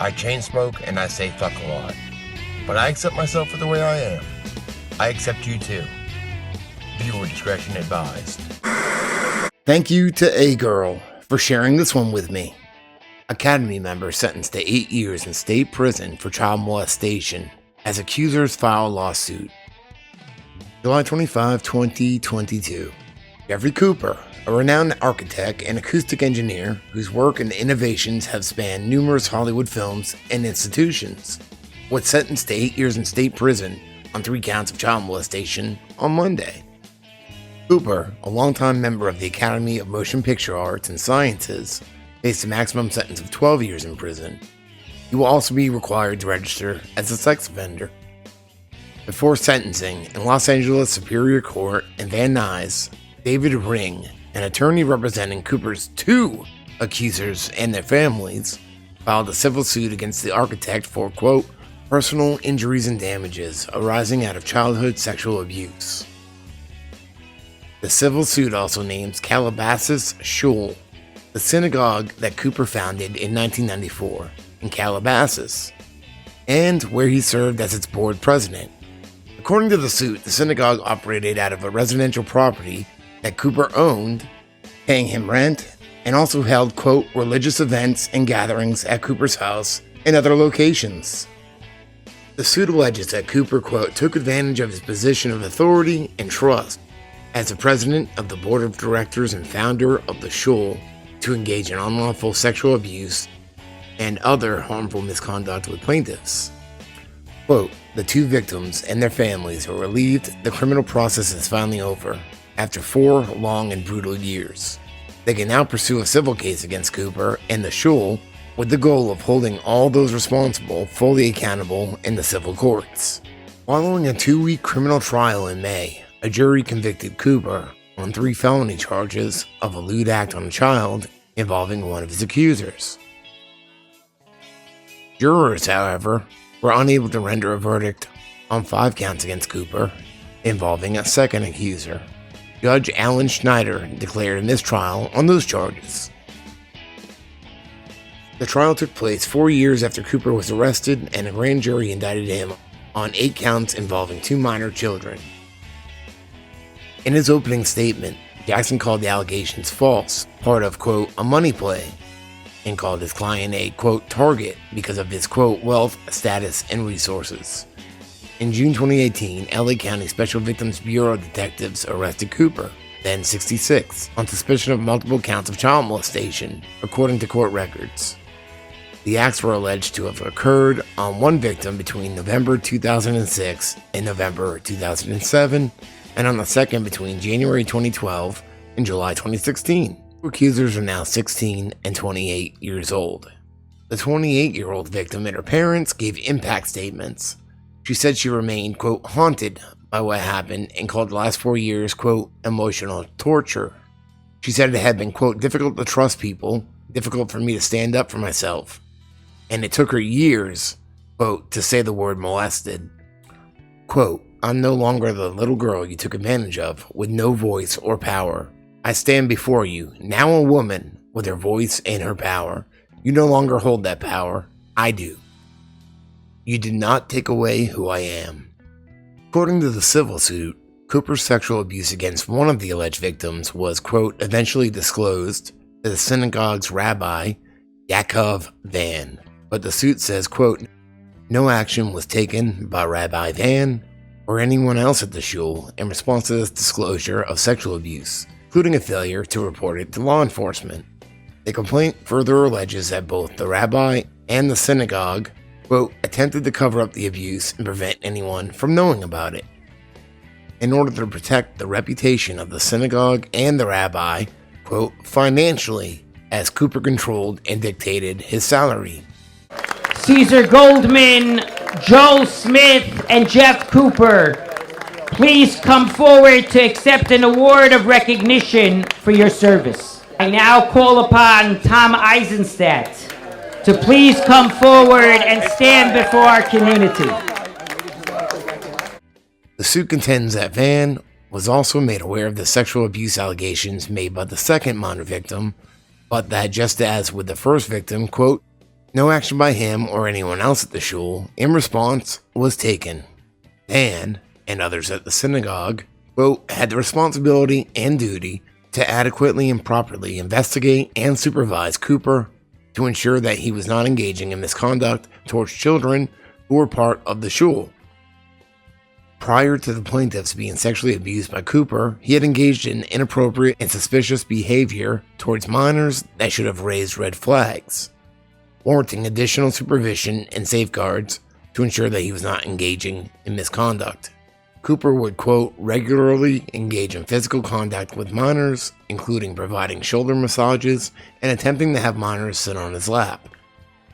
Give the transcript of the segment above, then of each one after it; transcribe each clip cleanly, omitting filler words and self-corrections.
I chain smoke and I say fuck a lot. But I accept myself for the way I am. I accept you too. Viewer discretion advised. Thank you to A-Girl for sharing this one with me. Academy member sentenced to 8 years in state prison for child molestation as accusers file lawsuit. July 25, 2022. Jeffrey Cooper, a renowned architect and acoustic engineer whose work and innovations have spanned numerous Hollywood films and institutions, was sentenced to 8 years in state prison on 3 counts of child molestation on Monday. Cooper, a longtime member of the Academy of Motion Picture Arts and Sciences, faced a maximum sentence of 12 years in prison. He will also be required to register as a sex offender. Before sentencing in Los Angeles Superior Court in Van Nuys, David Ring, an attorney representing Cooper's 2 accusers and their families, filed a civil suit against the architect for, quote, personal injuries and damages arising out of childhood sexual abuse. The civil suit also names Calabasas Shul, the synagogue that Cooper founded in 1994 in Calabasas, and where he served as its board president. According to the suit, the synagogue operated out of a residential property that Cooper owned, paying him rent, and also held, quote, religious events and gatherings at Cooper's house and other locations. The suit alleges that Cooper, quote, took advantage of his position of authority and trust as the president of the board of directors and founder of the shul to engage in unlawful sexual abuse and other harmful misconduct with plaintiffs. Quote, the 2 victims and their families are relieved the criminal process is finally over after 4 long and brutal years. They can now pursue a civil case against Cooper and the shul with the goal of holding all those responsible fully accountable in the civil courts. Following a 2-week criminal trial in May, a jury convicted Cooper on 3 felony charges of a lewd act on a child involving one of his accusers. Jurors, however, were unable to render a verdict on 5 counts against Cooper involving a second accuser. Judge Alan Schneider declared a mistrial on those charges. The trial took place 4 years after Cooper was arrested, and a grand jury indicted him on 8 counts involving 2 minor children. In his opening statement, Jackson called the allegations false, part of, quote, a money play, and called his client a, quote, target because of his, quote, wealth, status, and resources. In June 2018, LA County Special Victims Bureau detectives arrested Cooper, then 66, on suspicion of multiple counts of child molestation, according to court records. The acts were alleged to have occurred on 1 victim between November 2006 and November 2007, and on the second between January 2012 and July 2016. Accusers are now 16 and 28 years old. The 28-year-old victim and her parents gave impact statements. She said she remained, quote, haunted by what happened and called the last 4 years, quote, emotional torture. She said it had been, quote, difficult to trust people, difficult for me to stand up for myself, and it took her years, quote, to say the word molested. Quote, I'm no longer the little girl you took advantage of with no voice or power. I stand before you, now a woman with her voice and her power. You no longer hold that power. I do. You did not take away who I am. According to the civil suit, Cooper's sexual abuse against one of the alleged victims was, quote, eventually disclosed to the synagogue's rabbi, Yaakov Van. But the suit says, quote, no action was taken by Rabbi Van or anyone else at the shul in response to this disclosure of sexual abuse, including a failure to report it to law enforcement. The complaint further alleges that both the rabbi and the synagogue, quote, attempted to cover up the abuse and prevent anyone from knowing about it. In order to protect the reputation of the synagogue and the rabbi, quote, financially, as Cooper controlled and dictated his salary. Caesar Goldman, Joel Smith, and Jeff Cooper, please come forward to accept an award of recognition for your service. I now call upon Tom Eisenstadt to please come forward and stand before our community. The suit contends that Van was also made aware of the sexual abuse allegations made by the second minor victim, but that just as with the first victim, quote, No action by him or anyone else at the shul in response was taken. Van and others at the synagogue, quote, had the responsibility and duty to adequately and properly investigate and supervise Cooper to ensure that he was not engaging in misconduct towards children who were part of the shul. Prior to the plaintiffs being sexually abused by Cooper, he had engaged in inappropriate and suspicious behavior towards minors that should have raised red flags, warranting additional supervision and safeguards to ensure that he was not engaging in misconduct. Cooper would, quote, regularly engage in physical contact with minors, including providing shoulder massages and attempting to have minors sit on his lap,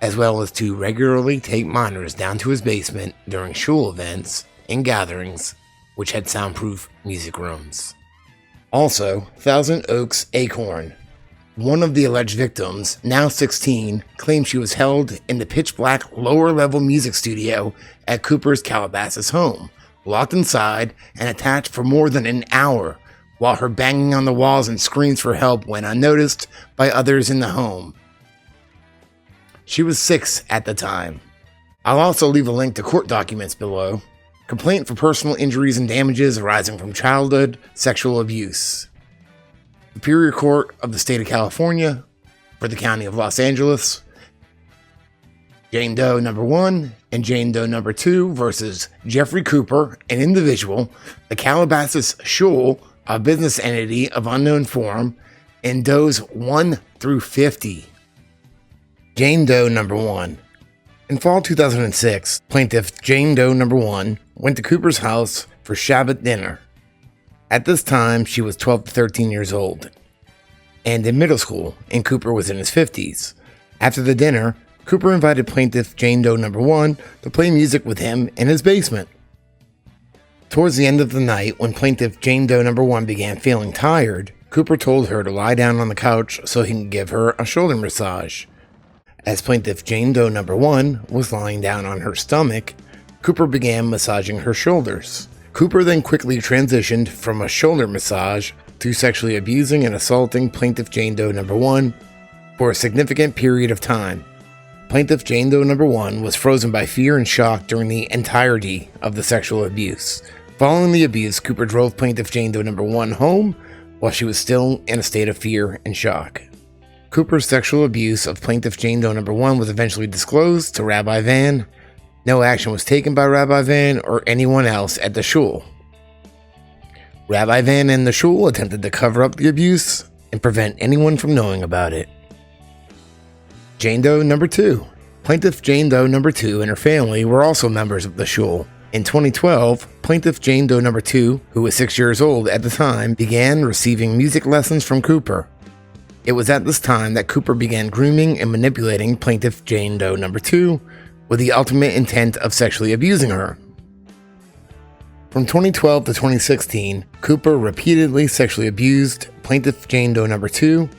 as well as to regularly take minors down to his basement during shul events and gatherings, which had soundproof music rooms. Also, Thousand Oaks Acorn, one of the alleged victims, now 16, claimed she was held in the pitch-black lower-level music studio at Cooper's Calabasas home, locked inside and attached for more than an hour, while her banging on the walls and screams for help went unnoticed by others in the home. She was 6 at the time. I'll also leave a link to court documents below. Complaint for personal injuries and damages arising from childhood sexual abuse. Superior Court of the State of California for the County of Los Angeles. Jane Doe number 1 and Jane Doe number 2 versus Jeffrey Cooper, an individual, the Calabasas Shul, a business entity of unknown form, and Does 1 through 50. Jane Doe number 1. In fall 2006, plaintiff Jane Doe number 1 went to Cooper's house for Shabbat dinner. At this time, she was 12 to 13 years old and in middle school, and Cooper was in his 50s. After the dinner, Cooper invited plaintiff Jane Doe number 1 to play music with him in his basement. Towards the end of the night, when plaintiff Jane Doe number 1 began feeling tired, Cooper told her to lie down on the couch so he could give her a shoulder massage. As plaintiff Jane Doe number 1 was lying down on her stomach, Cooper began massaging her shoulders. Cooper then quickly transitioned from a shoulder massage to sexually abusing and assaulting plaintiff Jane Doe number 1 for a significant period of time. Plaintiff Jane Doe number 1 was frozen by fear and shock during the entirety of the sexual abuse. Following the abuse, Cooper drove plaintiff Jane Doe number 1 home while she was still in a state of fear and shock. Cooper's sexual abuse of plaintiff Jane Doe number 1 was eventually disclosed to Rabbi Van. No action was taken by Rabbi Van or anyone else at the shul. Rabbi Van and the shul attempted to cover up the abuse and prevent anyone from knowing about it. Jane Doe number 2. Plaintiff Jane Doe number 2 and her family were also members of the shul. In 2012, plaintiff Jane Doe number 2, who was 6 years old at the time, began receiving music lessons from Cooper. It was at this time that Cooper began grooming and manipulating plaintiff Jane Doe number 2 with the ultimate intent of sexually abusing her. From 2012 to 2016, Cooper repeatedly sexually abused plaintiff Jane Doe number 2.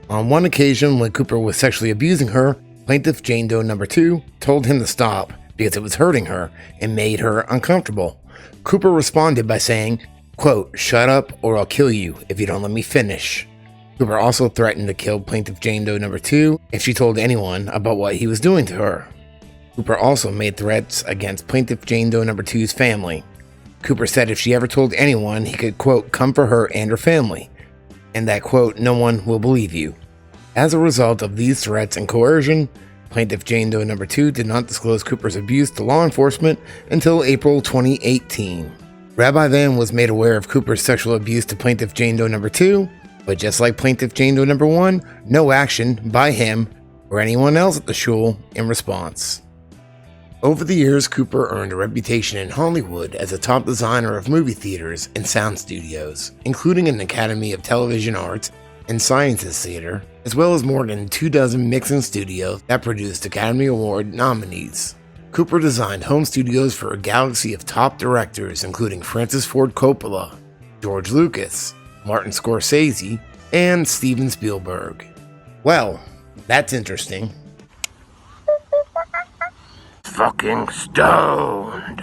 On one occasion when Cooper was sexually abusing her, plaintiff Jane Doe number 2 told him to stop because it was hurting her and made her uncomfortable. Cooper responded by saying, quote, "Shut up or I'll kill you if you don't let me finish." Cooper also threatened to kill plaintiff Jane Doe number 2 if she told anyone about what he was doing to her. Cooper also made threats against plaintiff Jane Doe number 2's family. Cooper said if she ever told anyone, he could, quote, "come for her and her family," and that, quote, "no one will believe you." As a result of these threats and coercion, plaintiff Jane Doe number 2 did not disclose Cooper's abuse to law enforcement until April 2018. Rabbi Van was made aware of Cooper's sexual abuse to plaintiff Jane Doe number 2, but just like plaintiff Jane Doe number 1, no action by him or anyone else at the shul in response. Over the years, Cooper earned a reputation in Hollywood as a top designer of movie theaters and sound studios, including an Academy of Television Arts and Sciences Theater, as well as more than 24 mixing studios that produced Academy Award nominees. Cooper designed home studios for a galaxy of top directors including Francis Ford Coppola, George Lucas, Martin Scorsese, and Steven Spielberg. Well, that's interesting. Fucking stoned.